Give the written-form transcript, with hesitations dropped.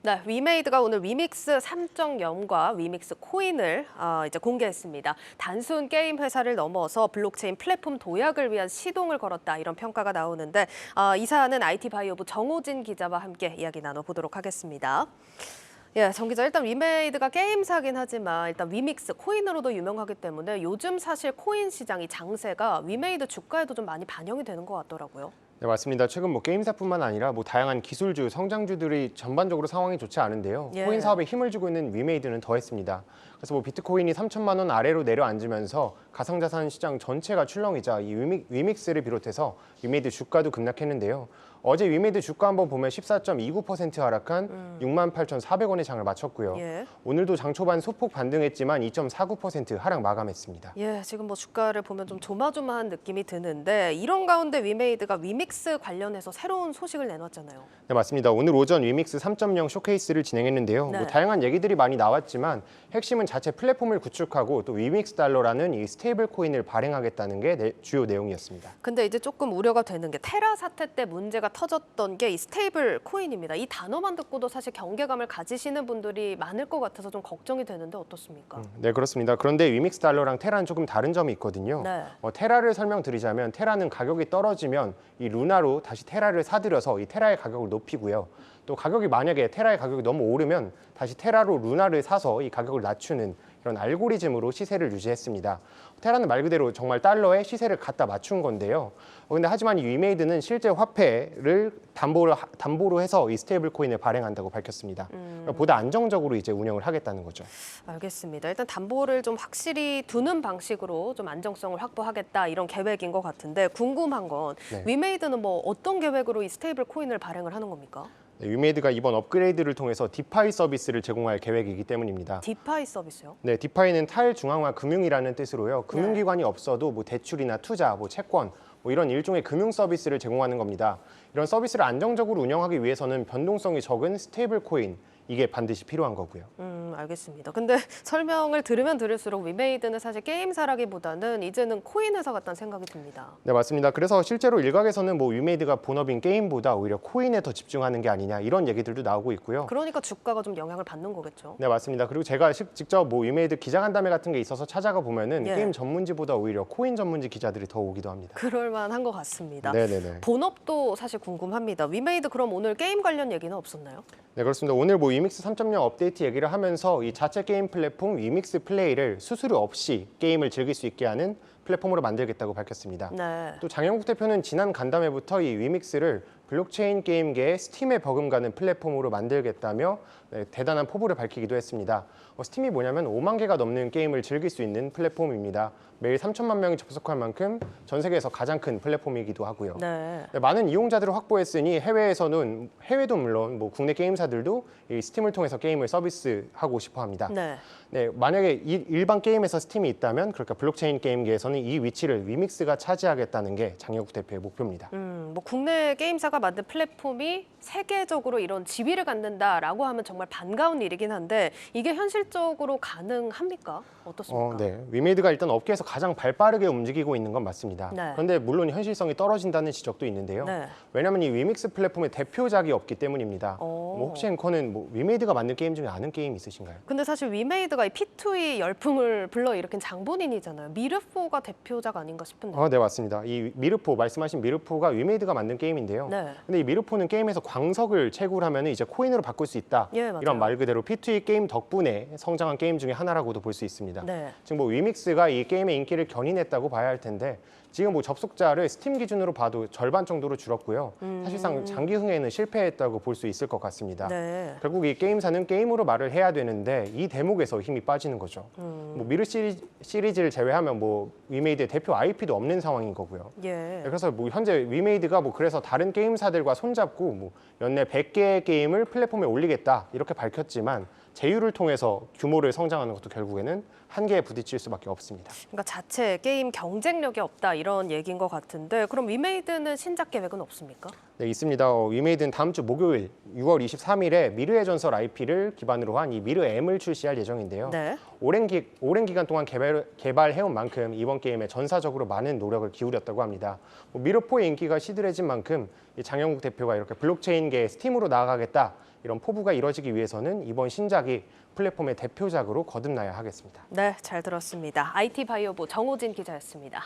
네, 위메이드가 오늘 위믹스 3.0과 위믹스 코인을 이제 공개했습니다. 단순 게임 회사를 넘어서 블록체인 플랫폼 도약을 위한 시동을 걸었다 이런 평가가 나오는데 이 사안은 IT바이오부 정호진 기자와 함께 이야기 나눠보도록 하겠습니다. 예, 정 기자, 일단 위메이드가 게임사긴 하지만 일단 위믹스 코인으로도 유명하기 때문에 요즘 사실 코인 시장이 장세가 위메이드 주가에도 좀 많이 반영이 되는 것 같더라고요. 네, 맞습니다. 최근 게임사뿐만 아니라 다양한 기술주, 성장주들이 전반적으로 상황이 좋지 않은데요. 예. 코인 사업에 힘을 주고 있는 위메이드는 더했습니다. 그래서 비트코인이 3천만 원 아래로 내려앉으면서 가상자산 시장 전체가 출렁이자 이 위믹스를 비롯해서 위메이드 주가도 급락했는데요. 어제 위메이드 주가 한번 보면 14.29% 하락한 68,400원의 장을 마쳤고요. 예. 오늘도 장 초반 소폭 반등했지만 2.49% 하락 마감했습니다. 예, 지금 주가를 보면 좀 조마조마한 느낌이 드는데 이런 가운데 위메이드가 위믹스 관련해서 새로운 소식을 내놨잖아요. 네, 맞습니다. 오늘 오전 위믹스 3.0 쇼케이스를 진행했는데요. 네. 다양한 얘기들이 많이 나왔지만 핵심은 자체 플랫폼을 구축하고 또 위믹스 달러라는 이 스테이블 코인을 발행하겠다는 게 주요 내용이었습니다. 근데 이제 조금 우려가 되는 게 테라 사태 때 문제가 터졌던 게 이 스테이블 코인입니다. 이 단어만 듣고도 사실 경계감을 가지시는 분들이 많을 것 같아서 좀 걱정이 되는데 어떻습니까? 네, 그렇습니다. 그런데 위믹스 달러랑 테라는 조금 다른 점이 있거든요. 네. 테라를 설명드리자면 테라는 가격이 떨어지면 이 루나로 다시 테라를 사들여서 이 테라의 가격을 높이고요. 또 가격이 만약에 테라의 가격이 너무 오르면 다시 테라로 루나를 사서 이 가격을 낮추는 이런 알고리즘으로 시세를 유지했습니다. 테라는 말 그대로 정말 달러에 시세를 갖다 맞춘 건데요. 근데 하지만 이 위메이드는 실제 화폐를 담보로 해서 이 스테이블 코인을 발행한다고 밝혔습니다. 보다 안정적으로 이제 운영을 하겠다는 거죠. 알겠습니다. 일단 담보를 좀 확실히 두는 방식으로 좀 안정성을 확보하겠다 이런 계획인 것 같은데 궁금한 건 네. 위메이드는 어떤 계획으로 이 스테이블 코인을 발행을 하는 겁니까? 네, 위메이드가 이번 업그레이드를 통해서 디파이 서비스를 제공할 계획이기 때문입니다. 디파이 서비스요? 네, 디파이는 탈중앙화 금융이라는 뜻으로요. 금융기관이 없어도 대출이나 투자, 채권 이런 일종의 금융 서비스를 제공하는 겁니다. 이런 서비스를 안정적으로 운영하기 위해서는 변동성이 적은 스테이블 코인 이게 반드시 필요한 거고요. 알겠습니다. 근데 설명을 들으면 들을수록 위메이드는 사실 게임사라기보다는 이제는 코인 회사 같다는 생각이 듭니다. 네, 맞습니다. 그래서 실제로 일각에서는 위메이드가 본업인 게임보다 오히려 코인에 더 집중하는 게 아니냐 이런 얘기들도 나오고 있고요. 그러니까 주가가 좀 영향을 받는 거겠죠. 네, 맞습니다. 그리고 제가 직접 위메이드 기자간담회 같은 게 있어서 찾아가 보면은 예. 게임 전문지보다 오히려 코인 전문지 기자들이 더 오기도 합니다. 그럴 만한 것 같습니다. 네네네. 본업도 사실 궁금합니다. 위메이드 그럼 오늘 게임 관련 얘기는 없었나요? 네, 그렇습니다. 오늘 위믹스 3.0 업데이트 얘기를 하면서 이 자체 게임 플랫폼 위믹스 플레이를 수수료 없이 게임을 즐길 수 있게 하는 플랫폼으로 만들겠다고 밝혔습니다. 네. 또 장영국 대표는 지난 간담회부터 이 위믹스를 블록체인 게임계의 스팀에 버금가는 플랫폼으로 만들겠다며 대단한 포부를 밝히기도 했습니다. 스팀이 뭐냐면 5만 개가 넘는 게임을 즐길 수 있는 플랫폼입니다. 매일 3천만 명이 접속할 만큼 전 세계에서 가장 큰 플랫폼이기도 하고요. 네. 많은 이용자들을 확보했으니 해외도 물론 국내 게임사들도 이 스팀을 통해서 게임을 서비스하고 싶어 합니다. 네. 네, 만약에 일반 게임에서 스팀이 있다면 그러니까 블록체인 게임계에서는 이 위치를 위믹스가 차지하겠다는 게 장영국 대표의 목표입니다. 국내 게임사가 만든 플랫폼이 세계적으로 이런 지위를 갖는다라고 하면 정말 반가운 일이긴 한데 이게 현실적으로 가능합니까? 어떻습니까? 네, 위메이드가 일단 업계에서 가장 발빠르게 움직이고 있는 건 맞습니다. 네. 그런데 물론 현실성이 떨어진다는 지적도 있는데요. 네. 왜냐하면 이 위믹스 플랫폼의 대표작이 없기 때문입니다. 혹시 앵커는 위메이드가 만든 게임 중에 아는 게임 있으신가요? 근데 사실 위메이드가 이 P2E 열풍을 불러일으킨 장본인이잖아요. 미르4가 대표작 아닌가 싶은데. 네, 맞습니다. 이 미르포 말씀하신 미르포가 위메이드가 만든 게임인데요. 네. 근데 이 미르포는 게임에서 광석을 채굴하면 이제 코인으로 바꿀 수 있다. 예, 맞아요. 이런 말 그대로 P2E 게임 덕분에 성장한 게임 중에 하나라고도 볼 수 있습니다. 네. 지금 위믹스가 이 게임의 인기를 견인했다고 봐야 할 텐데 지금 접속자를 스팀 기준으로 봐도 절반 정도로 줄었고요. 사실상 장기 흥행에는 실패했다고 볼 수 있을 것 같습니다. 네. 결국 이 게임사는 게임으로 말을 해야 되는데 이 대목에서 힘이 빠지는 거죠. 미르 시리즈를 제외하면 위메이드의 대표 IP도 없는 상황인 거고요. 예. 그래서 현재 위메이드가 그래서 다른 게임사들과 손잡고 연내 100개의 게임을 플랫폼에 올리겠다 이렇게 밝혔지만 제휴를 통해서 규모를 성장하는 것도 결국에는 한계에 부딪힐 수밖에 없습니다. 그러니까 자체 게임 경쟁력이 없다 이런 이런 얘기인 것 같은데 그럼 위메이드는 신작 계획은 없습니까? 네, 있습니다. 위메이드는 다음 주 목요일 6월 23일에 미르의 전설 IP를 기반으로 한 이 미르 M을 출시할 예정인데요. 네. 오랜 기간 동안 개발해온 만큼 이번 게임에 전사적으로 많은 노력을 기울였다고 합니다. 미르4의 인기가 시들해진 만큼 이 장영국 대표가 이렇게 블록체인계의 스팀으로 나아가겠다 이런 포부가 이뤄지기 위해서는 이번 신작이 플랫폼의 대표작으로 거듭나야 하겠습니다. 네, 잘 들었습니다. IT 바이오부 정호진 기자였습니다.